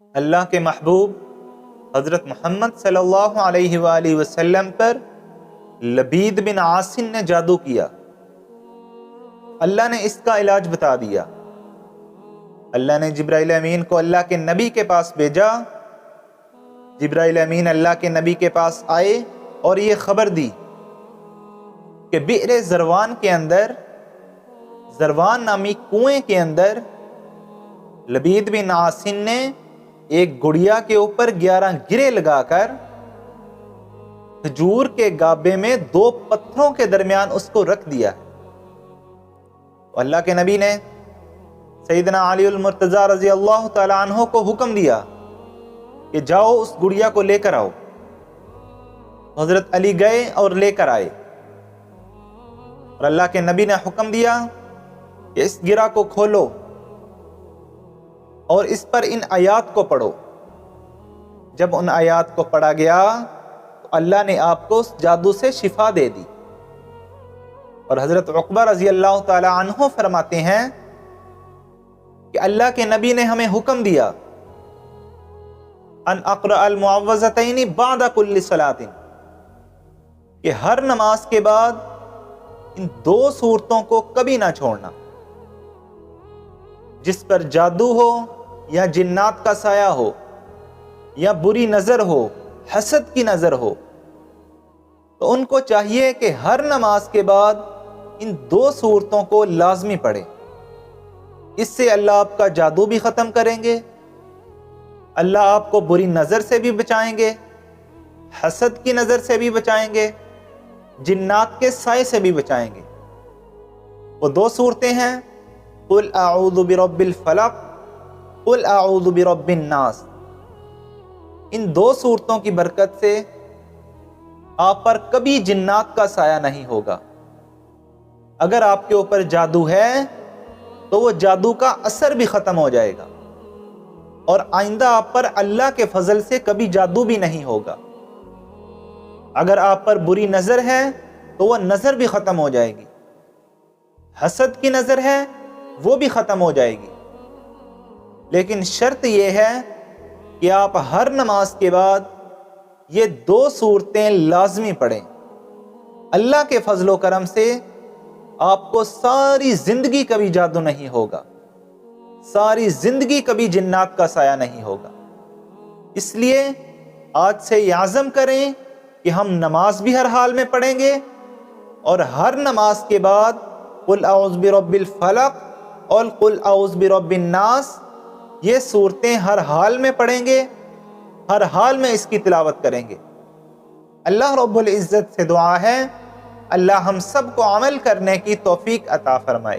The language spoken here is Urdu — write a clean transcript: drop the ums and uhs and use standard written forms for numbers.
اللہ کے محبوب حضرت محمد صلی اللہ علیہ وآلہ وسلم پر لبید بن عاصم نے جادو کیا۔ اللہ نے اس کا علاج بتا دیا۔ اللہ نے جبرائیل امین کو اللہ کے نبی کے پاس بھیجا۔ جبرائیل امین اللہ کے نبی کے پاس آئے اور یہ خبر دی کہ بئر زروان کے اندر، زروان نامی کنویں کے اندر لبید بن عاصم نے ایک گڑیا کے اوپر 11 گرے لگا کر کھجور کے گابے میں 2 پتھروں کے درمیان اس کو رکھ دیا ہے۔ اللہ کے نبی نے سیدنا علی المرتضی رضی اللہ تعالی عنہ کو حکم دیا کہ جاؤ اس گڑیا کو لے کر آؤ۔ حضرت علی گئے اور لے کر آئے، اور اللہ کے نبی نے حکم دیا کہ اس گرہ کو کھولو اور اس پر ان آیات کو پڑھو۔ جب ان آیات کو پڑھا گیا تو اللہ نے آپ کو اس جادو سے شفا دے دی۔ اور حضرت عقبہ رضی اللہ تعالی عنہ فرماتے ہیں کہ اللہ کے نبی نے ہمیں حکم دیا ان اقرأ المعوذتین بعد کل صلاۃ، کہ ہر نماز کے بعد ان 2 صورتوں کو کبھی نہ چھوڑنا۔ جس پر جادو ہو یا جنات کا سایہ ہو یا بری نظر ہو، حسد کی نظر ہو، تو ان کو چاہیے کہ ہر نماز کے بعد ان 2 صورتوں کو لازمی پڑھیں۔ اس سے اللہ آپ کا جادو بھی ختم کریں گے، اللہ آپ کو بری نظر سے بھی بچائیں گے، حسد کی نظر سے بھی بچائیں گے، جنات کے سائے سے بھی بچائیں گے۔ وہ 2 صورتیں ہیں، قل اعوذ برب الفلق، قل اعوذ برب الناس۔ ان 2 صورتوں کی برکت سے آپ پر کبھی جنات کا سایہ نہیں ہوگا۔ اگر آپ کے اوپر جادو ہے تو وہ جادو کا اثر بھی ختم ہو جائے گا، اور آئندہ آپ پر اللہ کے فضل سے کبھی جادو بھی نہیں ہوگا۔ اگر آپ پر بری نظر ہے تو وہ نظر بھی ختم ہو جائے گی، حسد کی نظر ہے وہ بھی ختم ہو جائے گی۔ لیکن شرط یہ ہے کہ آپ ہر نماز کے بعد یہ 2 صورتیں لازمی پڑھیں۔ اللہ کے فضل و کرم سے آپ کو ساری زندگی کبھی جادو نہیں ہوگا، ساری زندگی کبھی جنات کا سایہ نہیں ہوگا۔ اس لیے آج سے یہ عزم کریں کہ ہم نماز بھی ہر حال میں پڑھیں گے، اور ہر نماز کے بعد قل اعوذ برب الفلق اور قل اعوذ برب الناس یہ صورتیں ہر حال میں پڑھیں گے، ہر حال میں اس کی تلاوت کریں گے۔ اللہ رب العزت سے دعا ہے اللہ ہم سب کو عمل کرنے کی توفیق عطا فرمائے۔